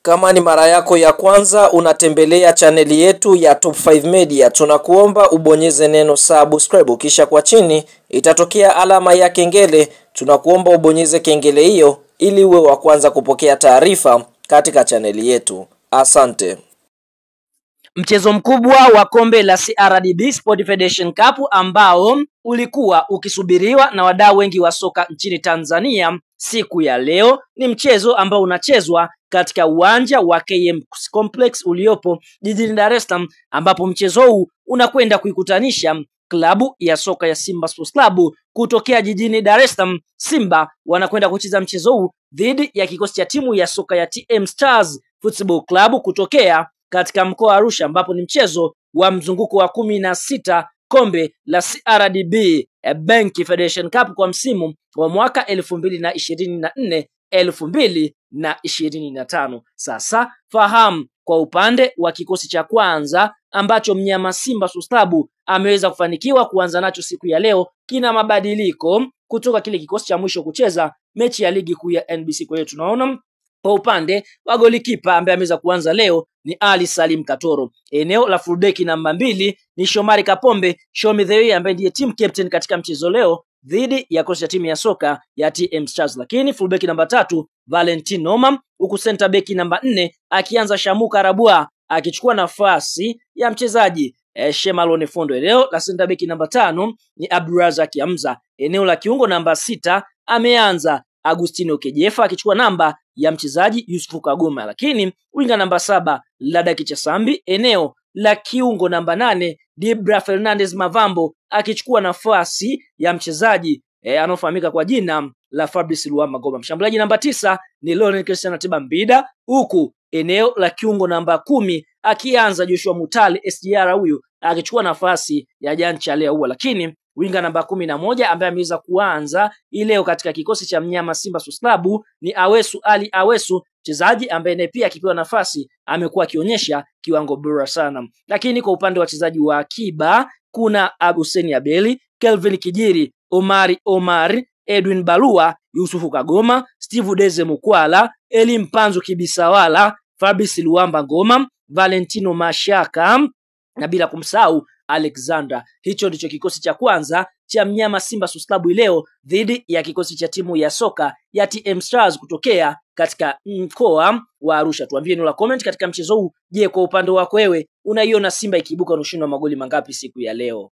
Kama ni mara yako ya kwanza unatembelea chaneli yetu ya Top 5 Media, tunakuomba ubonyeze neno subscribe, kisha kwa chini itatokea alama ya kengele. Tunakuomba ubonyeze kengele hiyo ili uwe wa kwanza kupokea taarifa katika chaneli yetu. Asante. Mchezo mkubwa wa kombe la CRDB Sport Federation Cup ambao ulikuwa ukisubiriwa na wadau wengi wa soka nchini Tanzania siku ya leo ni mchezo ambao unachezwa katika uwanja wa KM Complex uliopo jijini Dar es Salaam, ambapo mchezo huu unakwenda kuikutanisha klabu ya soka ya Simba Sports Club kutokea jijini Dar es Salaam. Simba wanakwenda kucheza mchezo huu dhidi ya kikosi cha timu ya soka ya TM Stars Football Club kutokea katika mkoa wa Arusha, ambapo ni mchezo wa mzunguko wa 16 kombe la CRDB Bank Federation Cup kwa msimu wa mwaka 2024-2025. Sasa fahamu kwa upande wa kikosi cha kwanza ambacho mnyama Simba Sports Club ameweza kufanikiwa kuanza nacho siku ya leo, kina mabadiliko kutoka kile kikosi cha mwisho kucheza mechi ya ligi kuu ya NBC. Kwa hiyo tunaona kwa upande wa golikipa ambaye ameweza kuanza leo ni Ali Salim Katoro. Eneo la fullback namba 2 ni Shomari Kapombe, Show Me The Way, ambaye ndiye team captain katika mchezo leo dhidi ya kocha timu ya soka ya TM Stars. Lakini fullback namba 3 Valentin Nomam, huku center back namba 4 akianza Shamuka Rabua akichukua nafasi ya mchezaji Shemalone Fondo. Eneo la center back namba 5 ni Abdurazak Hamza. Eneo la kiungo namba 6 ameanza Agustino Kejefa akichukua namba ya mchezaji Yusufu Kagoma. Lakini winga namba 7 Ladaki Chasambi. Eneo la kiungo namba 8 Dibra Fernandez Mavambo akichukua nafasi ya mchezaji anaofahamika kwa jina la Fabrice Luamba Ngoma. Mshambuliaji namba 9 ni Lionel Christian Atiba Mbida, huku eneo la kiungo namba 10 akianza Joshua Mutale SGR, huyu akichukua nafasi ya Jan Chalea huwa. Lakini winga namba 11 ambaye ameweza kuanza leo katika kikosi cha mnyama Simba Sports Club ni Awesu Ali Awesu, mchezaji ambaye naye pia akipewa nafasi amekuwa akionyesha kiwango bora sana. Lakini kwa upande wa wachezaji wa akiba kuna Hussein Abeli, Kelvin Kijiri, Omar, Edwin Balua, Yusufu Kagoma, Steve Deze Mukwala, Eli Mpanzu Kibisawala, Fabrice Luamba Ngoma, Valentino Mashaka na bila kumsahau Alexander. Hicho ndicho kikosi cha kwanza cha mnyama Simba Sports Club leo dhidi ya kikosi cha timu ya soka ya TM Stars kutokea katika mkoa wa Arusha. Tuambie neno la comment katika mchezo huu. Je, kwa upande wako wewe unaiona Simba ikiibuka na ushindi wa magoli mangapi siku ya leo?